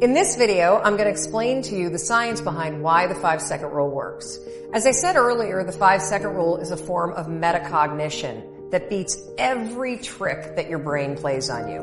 In this video, I'm going to explain to you the science behind why the 5-second rule works. As I said earlier, the 5-second rule is a form of metacognition that beats every trick that your brain plays on you.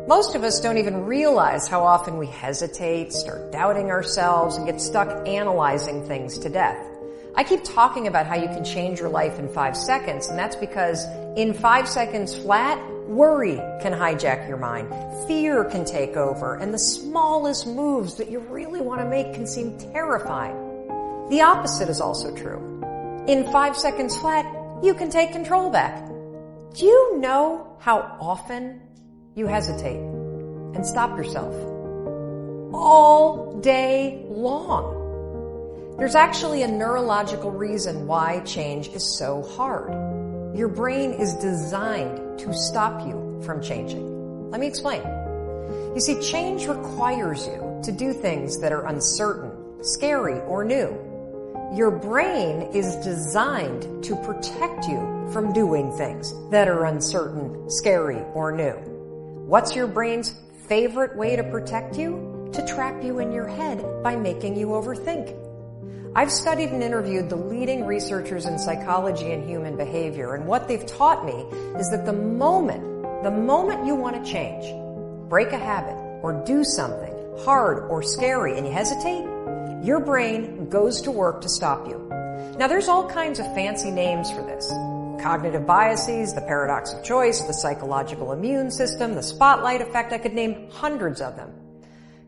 Most of us don't even realize how often we hesitate, start doubting ourselves, and get stuck analyzing things to death. I keep talking about how you can change your life in 5 seconds, and that's because in 5 seconds flat, worry can hijack your mind, fear can take over, and the smallest moves that you really want to make can seem terrifying. The opposite is also true. In 5 seconds flat, you can take control back. Do you know how often you hesitate and stop yourself? All day long. There's actually a neurological reason why change is so hard. Your brain is designed to stop you from changing. Let me explain. You see, change requires you to do things that are uncertain, scary, or new. Your brain is designed to protect you from doing things that are uncertain, scary, or new. What's your brain's favorite way to protect you? To trap you in your head by making you overthink. I've studied and interviewed the leading researchers in psychology and human behavior, and what they've taught me is that the moment you want to change, break a habit, or do something hard or scary and you hesitate, your brain goes to work to stop you. Now, there's all kinds of fancy names for this. Cognitive biases, the paradox of choice, the psychological immune system, the spotlight effect. I could name hundreds of them.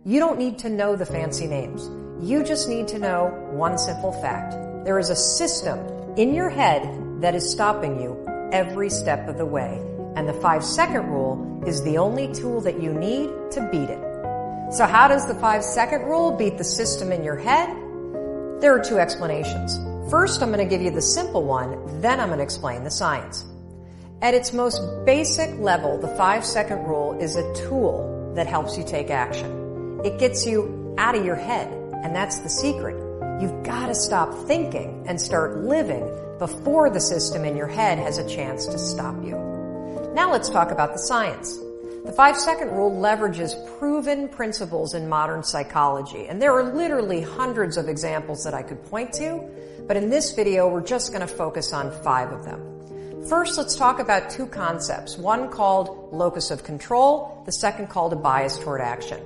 You don't need to know the fancy names. You just need to know one simple fact. There is a system in your head that is stopping you every step of the way. And the 5-second rule is the only tool that you need to beat it. So how does the 5-second rule beat the system in your head? There are two explanations. First, I'm going to give you the simple one, then I'm going to explain the science. At its most basic level, the 5-second rule is a tool that helps you take action. It gets you out of your head, and that's the secret. You've got to stop thinking and start living before the system in your head has a chance to stop you. Now let's talk about the science. The 5-second rule leverages proven principles in modern psychology, and there are literally hundreds of examples that I could point to, but in this video we're just going to focus on 5 of them. First, let's talk about 2 concepts, one called locus of control, the second called a bias toward action.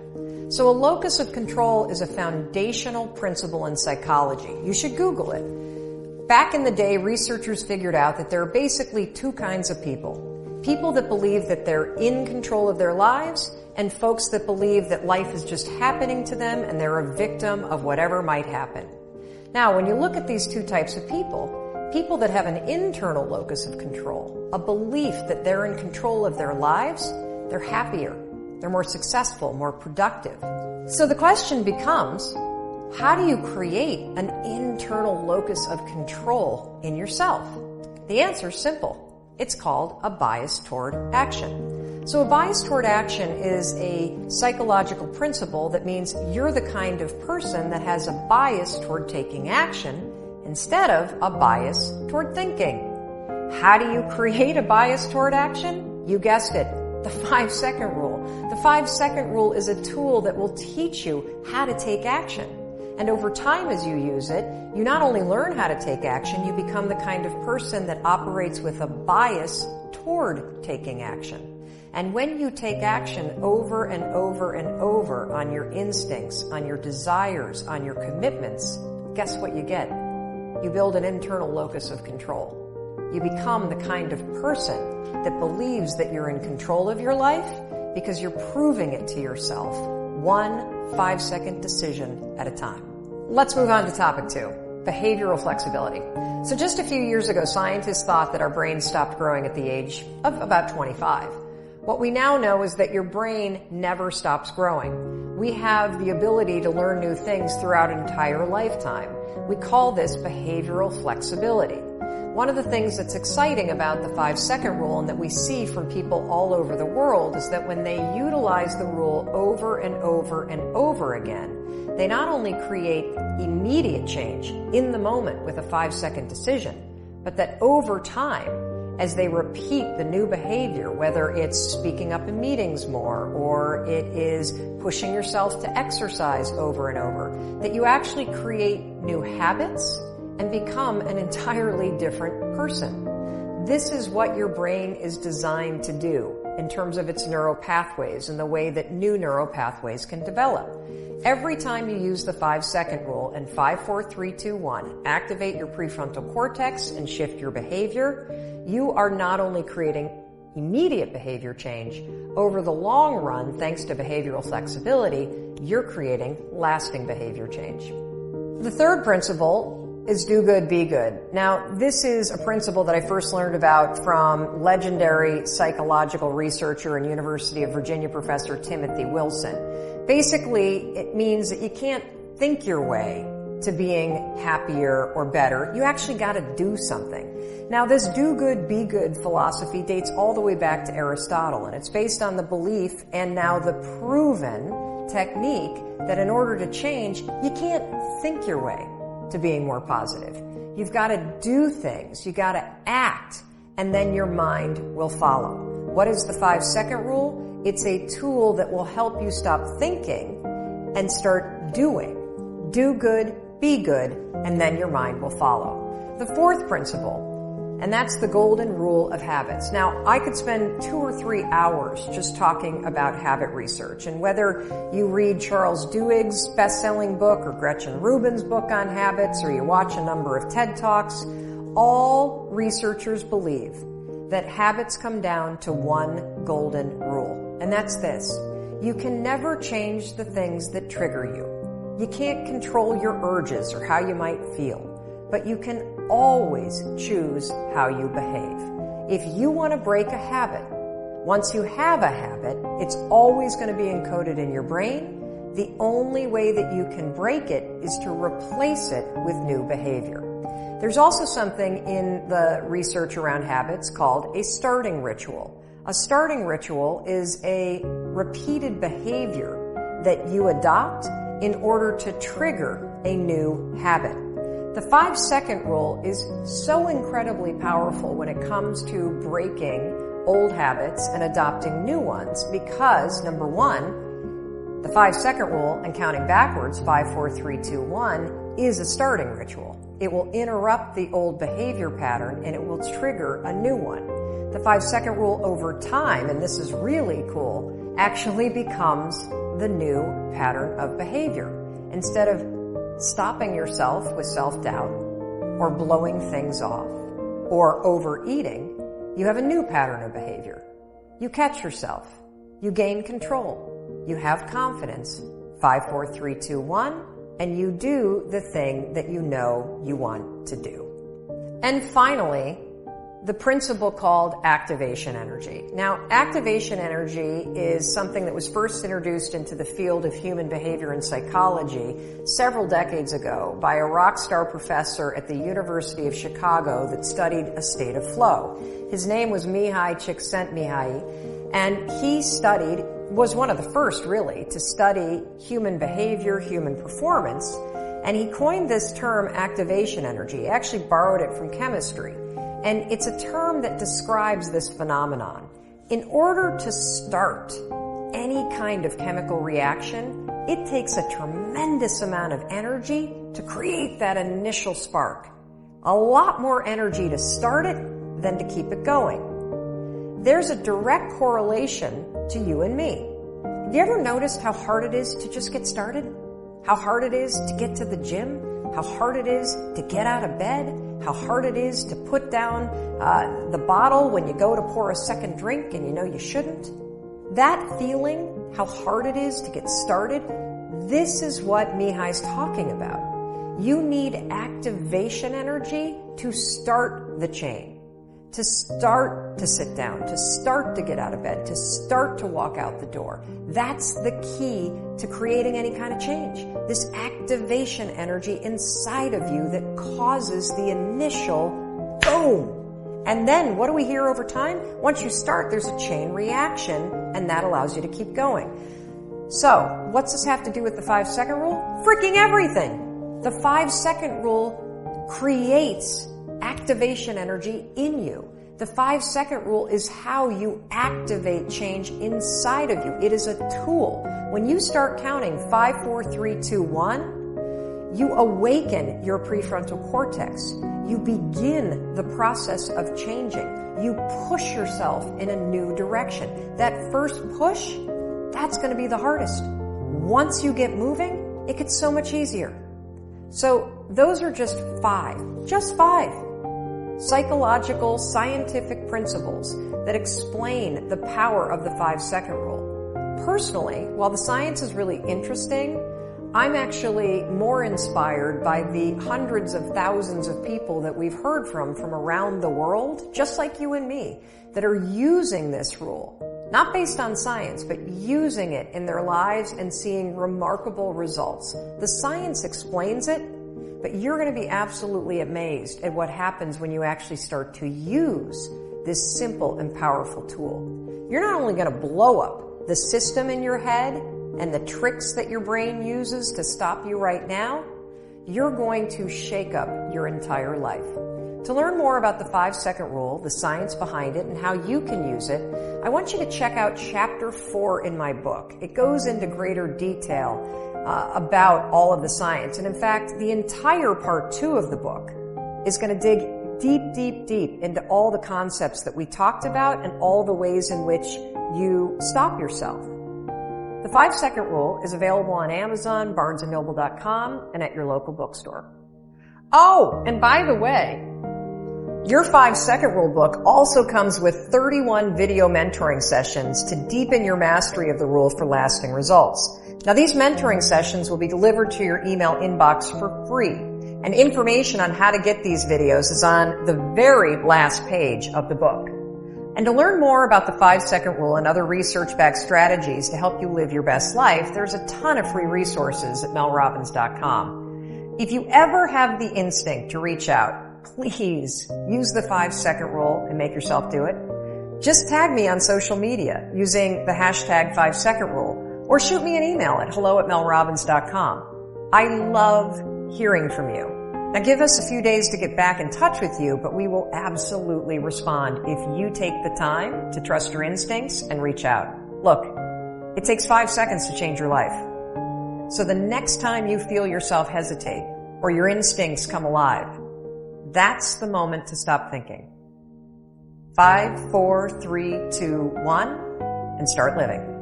So a locus of control is a foundational principle in psychology. You should Google it. Back in the day, researchers figured out that there are basically 2 kinds of people. People that believe that they're in control of their lives, and folks that believe that life is just happening to them and they're a victim of whatever might happen. Now, when you look at these 2 types of people that have an internal locus of control, a belief that they're in control of their lives, they're happier, they're more successful, more productive. So the question becomes, how do you create an internal locus of control in yourself? The answer is simple. It's called a bias toward action. So a bias toward action is a psychological principle that means you're the kind of person that has a bias toward taking action instead of a bias toward thinking. How do you create a bias toward action? You guessed it, the 5-second rule. The 5-second rule is a tool that will teach you how to take action. And over time, as you use it, you not only learn how to take action, you become the kind of person that operates with a bias toward taking action. And when you take action over and over and over on your instincts, on your desires, on your commitments, guess what you get? You build an internal locus of control. You become the kind of person that believes that you're in control of your life because you're proving it to yourself, one 5-second decision at a time. Let's move on to topic 2, behavioral flexibility. So just a few years ago, scientists thought that our brains stopped growing at the age of about 25. What we now know is that your brain never stops growing. We have the ability to learn new things throughout an entire lifetime. We call this behavioral flexibility. One of the things that's exciting about the 5-second rule and that we see from people all over the world is that when they utilize the rule over and over and over again, they not only create immediate change in the moment with a 5-second decision, but that over time, as they repeat the new behavior, whether it's speaking up in meetings more or it is pushing yourself to exercise over and over, that you actually create new habits and become an entirely different person. This is what your brain is designed to do in terms of its neural pathways and the way that new neural pathways can develop. Every time you use the 5-second rule and 5, 4, 3, 2, 1, activate your prefrontal cortex and shift your behavior, you are not only creating immediate behavior change, over the long run, thanks to behavioral flexibility, you're creating lasting behavior change. The third principle is do good, be good. Now, this is a principle that I first learned about from legendary psychological researcher and University of Virginia professor Timothy Wilson. Basically, it means that you can't think your way to being happier or better. You actually got to do something. Now, this do good, be good philosophy dates all the way back to Aristotle, and it's based on the belief and now the proven technique that in order to change, you can't think your way to being more positive. You've got to do things. You got to act, and then your mind will follow. What is the 5-second rule? It's a tool that will help you stop thinking and start doing. Do good, be good, and then your mind will follow. The fourth principle, and that's the golden rule of habits. Now, I could spend 2 or 3 hours just talking about habit research, and whether you read Charles Duhigg's best-selling book or Gretchen Rubin's book on habits, or you watch a number of TED Talks, all researchers believe that habits come down to one golden rule, and that's this. You can never change the things that trigger you. You can't control your urges or how you might feel, but you can always choose how you behave. If you want to break a habit, once you have a habit, it's always going to be encoded in your brain. The only way that you can break it is to replace it with new behavior. There's also something in the research around habits called a starting ritual. A starting ritual is a repeated behavior that you adopt in order to trigger a new habit. The 5-second rule is so incredibly powerful when it comes to breaking old habits and adopting new ones because, number one, the 5-second rule and counting backwards, 5, 4, 3, 2, 1, is a starting ritual. It will interrupt the old behavior pattern and it will trigger a new one. The 5-second rule over time, and this is really cool, actually becomes the new pattern of behavior. Instead of stopping yourself with self-doubt or blowing things off or overeating, you have a new pattern of behavior. You catch yourself. You gain control. You have confidence. 5, 4, 3, 2, 1, and you do the thing that you know you want to do. And finally, the principle called activation energy. Now, activation energy is something that was first introduced into the field of human behavior and psychology several decades ago by a rock star professor at the University of Chicago that studied a state of flow. His name was Mihai Csikszentmihalyi, and he was one of the first really to study human behavior, human performance, and he coined this term activation energy. He actually borrowed it from chemistry. And it's a term that describes this phenomenon. In order to start any kind of chemical reaction, it takes a tremendous amount of energy to create that initial spark. A lot more energy to start it than to keep it going. There's a direct correlation to you and me. Have you ever noticed how hard it is to just get started? How hard it is to get to the gym? How hard it is to get out of bed? How hard it is to put down the bottle when you go to pour a second drink and you know you shouldn't? That feeling, how hard it is to get started, this is what Mihai's talking about. You need activation energy to start the chain, to start to sit down, to start to get out of bed, to start to walk out the door. That's the key to creating any kind of change. This activation energy inside of you that causes the initial boom. And then what do we hear over time? Once you start, there's a chain reaction, and that allows you to keep going. So, what's this have to do with the 5-second rule? Freaking everything! The 5-second rule creates activation energy in you. The 5-second rule is how you activate change inside of you. It is a tool. When you start counting 5, 4, 3, 2, 1, you awaken your prefrontal cortex. You begin the process of changing. You push yourself in a new direction. That first push, that's going to be the hardest. Once you get moving, it gets so much easier. So those are just 5 psychological, scientific principles that explain the power of the 5-second rule. Personally, while the science is really interesting, I'm actually more inspired by the hundreds of thousands of people that we've heard from around the world, just like you and me, that are using this rule, not based on science, but using it in their lives and seeing remarkable results. The science explains it, but you're going to be absolutely amazed at what happens when you actually start to use this simple and powerful tool. You're not only going to blow up the system in your head and the tricks that your brain uses to stop you right now, you're going to shake up your entire life. To learn more about the 5-second rule, the science behind it, and how you can use it, I want you to check out Chapter 4 in my book. It goes into greater detail about all of the science. And in fact, the entire Part 2 of the book is going to dig deep into all the concepts that we talked about and all the ways in which you stop yourself. The 5-second rule is available on Amazon, barnesandnoble.com, and at your local bookstore. Oh, and by the way, your 5-second rule book also comes with 31 video mentoring sessions to deepen your mastery of the rule for lasting results. Now, these mentoring sessions will be delivered to your email inbox for free, and information on how to get these videos is on the very last page of the book. And to learn more about the 5-second rule and other research-backed strategies to help you live your best life, there's a ton of free resources at melrobbins.com. If you ever have the instinct to reach out, please use the 5-second rule and make yourself do it. Just tag me on social media using the hashtag 5-second rule, or shoot me an email at hello@melrobbins.com. I love hearing from you. Now give us a few days to get back in touch with you, but we will absolutely respond if you take the time to trust your instincts and reach out. Look, it takes 5 seconds to change your life. So the next time you feel yourself hesitate or your instincts come alive, that's the moment to stop thinking. 5, 4, 3, 2, 1, and start living.